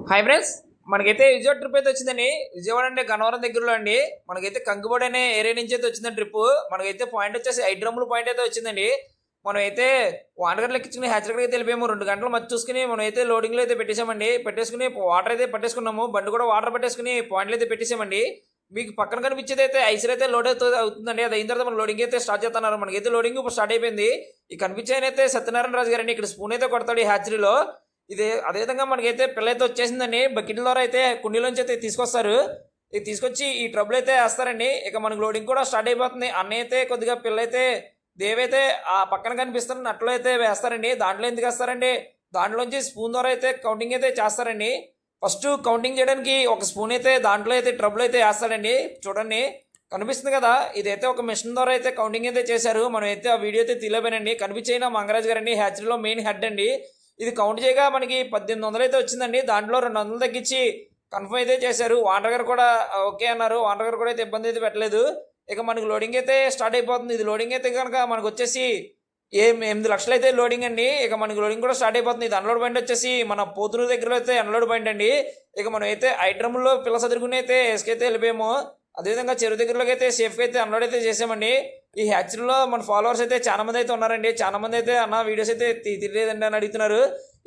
Hi friends, మనకైతే Vijayawada trip అయితే వచ్చిందండి. విజయవాడ అంటే గన్నవరం దగ్గరలో అండి. మనకైతే కంకిపాడు అనే ఏరియా నుంచి అయితే వచ్చిందండి ట్రిప్. మనకైతే పాయింట్ వచ్చేసి ఐడ్రమ్ముల పాయింట్ అయితే వచ్చిందండి. మనం అయితే వాటర్ ఎక్కించుకుని హ్యాచర్కి అయితే వెళ్ళిపోయాము. 2 గంటలు మధ్య చూసుకుని మనం అయితే లోడింగ్లో అయితే పెట్టేసామండి. పెట్టేసుకుని వాటర్ అయితే పట్టేసుకున్నాము. బండి కూడా వాటర్ పట్టేసుకుని పాయింట్లు అయితే పెట్టేసామండి. మీకు పక్కన కనిపించేది అయితే ఐసర్ అయితే లోడ్ అవుతుందండి. అది అయిన తర్వాత మనం లోడింగ్ అయితే స్టార్ట్ చేస్తున్నారు. మనకైతే లోడింగ్ ఇప్పుడు స్టార్ట్ అయిపోయింది. ఈ కనిపించే అయితే సత్యనారాయణ రాజు గారండి. ఇక్కడ స్పూన్ అయితే కొడతాడు ఈ హ్యాచరీలో. ఇది అదేవిధంగా మనకైతే పిల్ల అయితే వచ్చేసిందండి. బకెట్ల ద్వారా అయితే కుండీలోంచి అయితే తీసుకొస్తారు. ఇది తీసుకొచ్చి ఈ ట్రబుల్ అయితే వేస్తారండి. ఇక మనకు లోడింగ్ కూడా స్టార్ట్ అయిపోతుంది. అన్నయ్య అయితే కొద్దిగా పిల్ల అయితే దేవైతే ఆ పక్కన కనిపిస్తున్న నట్లో అయితే వేస్తారండి. దాంట్లో ఎందుకు వేస్తారండి, దాంట్లోంచి స్పూన్ ద్వారా అయితే కౌంటింగ్ అయితే చేస్తారండి. ఫస్ట్ కౌంటింగ్ చేయడానికి ఒక స్పూన్ అయితే దాంట్లో అయితే ట్రబుల్ అయితే వేస్తాడండి. చూడండి కనిపిస్తుంది కదా, ఇదైతే ఒక మిషన్ ద్వారా అయితే కౌంటింగ్ అయితే చేశారు. మనం అయితే ఆ వీడియో అయితే తీయలేపోయినండి. కనిపించిన మంగరాజ్ గారండి, హ్యాచరీలో మెయిన్ హెడ్ అండి. ఇది కౌంట్ చేయగా మనకి 1800 అయితే వచ్చిందండి. దాంట్లో 200 తగ్గించి కన్ఫర్మ్ అయితే చేశారు. వాటర్ గారు కూడా ఓకే అన్నారు. వాటర్ గారు కూడా అయితే ఇబ్బంది అయితే పెట్టలేదు. ఇక మనకి లోడింగ్ అయితే స్టార్ట్ అయిపోతుంది. ఇది లోడింగ్ అయితే కనుక మనకు వచ్చేసి 8 లక్షలు అయితే లోడింగ్ అండి. ఇక మనకి లోడింగ్ కూడా స్టార్ట్ అయిపోతుంది. ఇది అన్లోడ్ పాయింట్ వచ్చేసి మన పోతురు దగ్గర అయితే అన్లోడ్ పాయింట్ అండి. ఇక మనం అయితే ఐడ్రమ్లో పిల్ల సదురుకుని అయితే ఎస్కైతే వెళ్ళిపోయాము. అదేవిధంగా చెరువు దగ్గరలోకి అయితే సేఫ్గా అయితే అన్లోడ్ అయితే చేసామండి. ఈ హ్యాచరీలో మన ఫాలోవర్స్ అయితే చాలా మంది అయితే ఉన్నారండి. చాలా మంది అయితే అన్న వీడియోస్ అయితే తీయలేదండి అని అడుగుతున్నారు.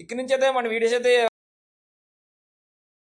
ఇక్కడి నుంచి అయితే మన వీడియోస్ అయితే